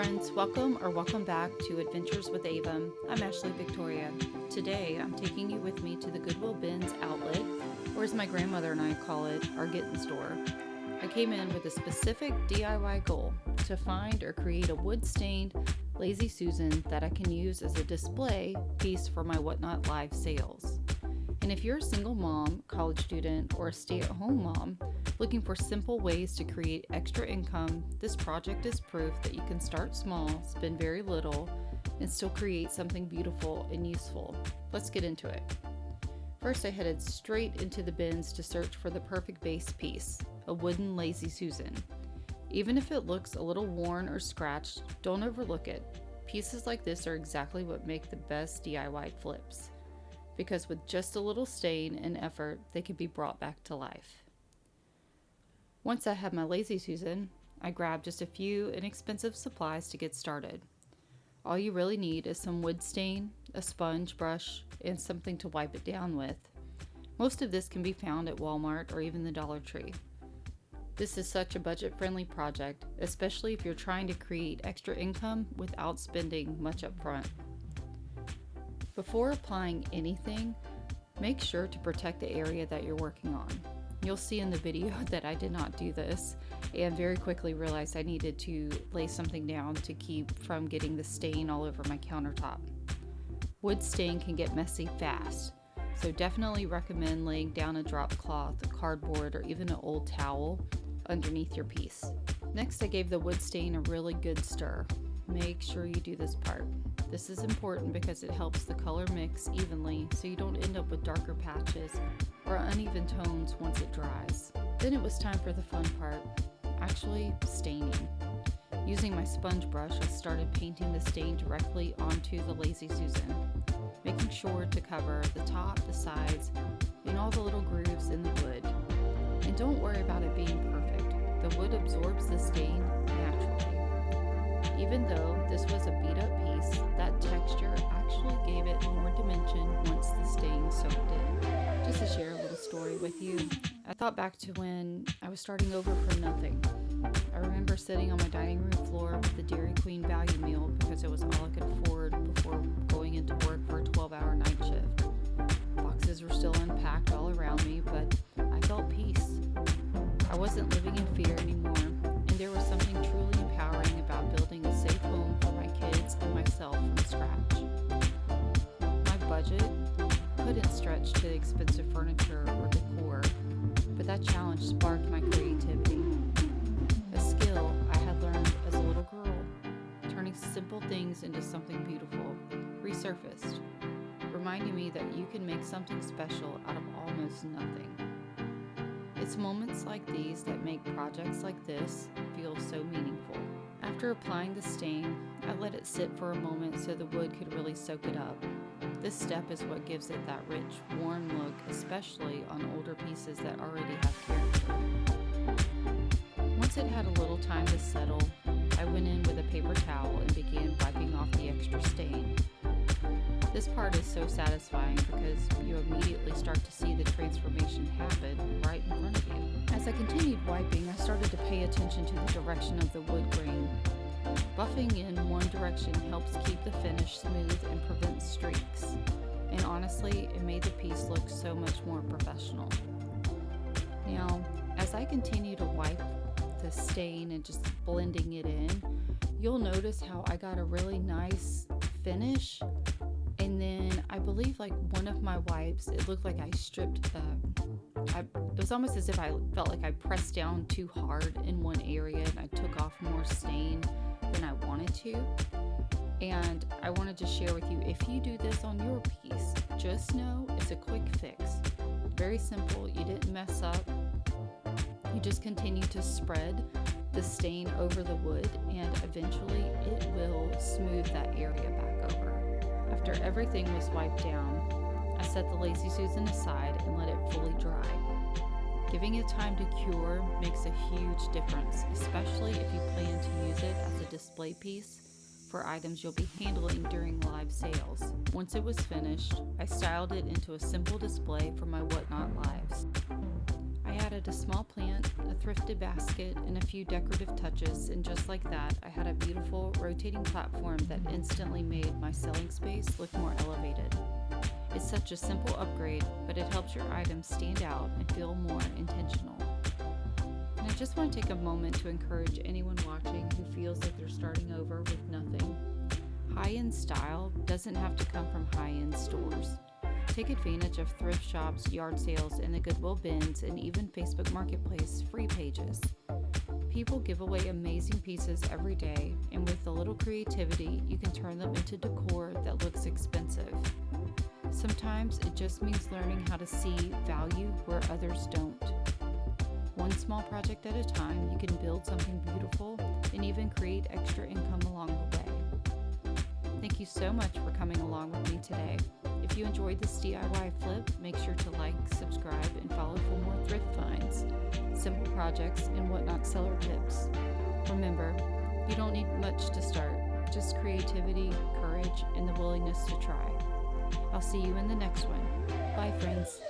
friends, welcome back to Adventures with Ava. I'm Ashley Victoria. Today I'm taking you with me to the Goodwill Bins outlet, or as my grandmother and I call it, our Gettin' store. I came in with a specific DIY goal to find or create a wood-stained Lazy Susan that I can use as a display piece for my Whatnot Live sales. And if you're a single mom, college student, or a stay-at-home mom looking for simple ways to create extra income, this project is proof that you can start small, spend very little, and still create something beautiful and useful. Let's get into it. First, I headed straight into the bins to search for the perfect base piece, a wooden Lazy Susan. Even if it looks a little worn or scratched, don't overlook it. Pieces like this are exactly what make the best DIY flips, because with just a little stain and effort, they can be brought back to life. Once I had my Lazy Susan, I grabbed just a few inexpensive supplies to get started. All you really need is some wood stain, a sponge, brush, and something to wipe it down with. Most of this can be found at Walmart or even the Dollar Tree. This is such a budget-friendly project, especially if you're trying to create extra income without spending much up front. Before applying anything, make sure to protect the area that you're working on. You'll see in the video that I did not do this and very quickly realized I needed to lay something down to keep from getting the stain all over my countertop. Wood stain can get messy fast, so definitely recommend laying down a drop cloth, cardboard, or even an old towel underneath your piece. Next, I gave the wood stain a really good stir. Make sure you do this part. This is important because it helps the color mix evenly so you don't end up with darker patches or uneven tones once it dries. Then it was time for the fun part, actually staining. Using my sponge brush, I started painting the stain directly onto the Lazy Susan, making sure to cover the top, the sides, and all the little grooves in the wood. And don't worry about it being perfect. The wood absorbs the stain naturally. Even though this was a beat up piece, that texture actually gave it more dimension once the stain soaked in. Just to share a little story with you, I thought back to when I was starting over from nothing. I remember sitting on my dining room floor with the Dairy Queen value meal because it was all I could afford before going into work for a 12-hour night shift. Boxes were still unpacked all around me, but I felt peace. I wasn't living in fear anymore, and there was something truly empowering about building a safe home for my kids and myself from scratch. My budget couldn't stretch to expensive furniture or decor, but that challenge sparked my creativity. A skill I had learned as a little girl, turning simple things into something beautiful, resurfaced, reminding me that you can make something special out of almost nothing. It's moments like these that make projects like this feel so meaningful. After applying the stain, I let it sit for a moment so the wood could really soak it up. This step is what gives it that rich, warm look, especially on older pieces that already have character. Once it had a little time to settle, I went in with a paper towel and began wiping off the extra stain. This part is so satisfying because you immediately start to see the transformation happen right in front of you. As I continued wiping, I started to pay attention to the direction of the wood grain. Buffing in one direction helps keep the finish smooth and prevents streaks. And honestly, it made the piece look so much more professional. Now, as I continue to wipe the stain and just blending it in, you'll notice how I got a really nice finish. And then I believe like one of my wipes, it looked like I stripped it was almost as if I felt like I pressed down too hard in one area and I took off more stain than I wanted to. And I wanted to share with you, if you do this on your piece, just know it's a quick fix. Very simple, you didn't mess up. You just continue to spread the stain over the wood and eventually it will smooth that area back over. After everything was wiped down, I set the Lazy Susan aside and let it fully dry. Giving it time to cure makes a huge difference, especially if you plan to use it as a display piece for items you'll be handling during live sales. Once it was finished, I styled it into a simple display for my Whatnot Lives. I I added a small plant, a thrifted basket, and a few decorative touches, and just like that, I had a beautiful rotating platform that instantly made my selling space look more elevated. It's such a simple upgrade, but it helps your items stand out and feel more intentional. And I just want to take a moment to encourage anyone watching who feels like they're starting over with nothing. High-end style doesn't have to come from high-end stores. Take advantage of thrift shops, yard sales, and the Goodwill Bins, and even Facebook Marketplace free pages. People give away amazing pieces every day, and with a little creativity, you can turn them into decor that looks expensive. Sometimes it just means learning how to see value where others don't. One small project at a time, you can build something beautiful and even create extra income along the way. Thank you so much for coming along with me today. If you enjoyed this DIY flip, make sure to like, subscribe, and follow for more thrift finds, simple projects, and whatnot seller tips. Remember, you don't need much to start, just creativity, courage, and the willingness to try. I'll see you in the next one. Bye, friends.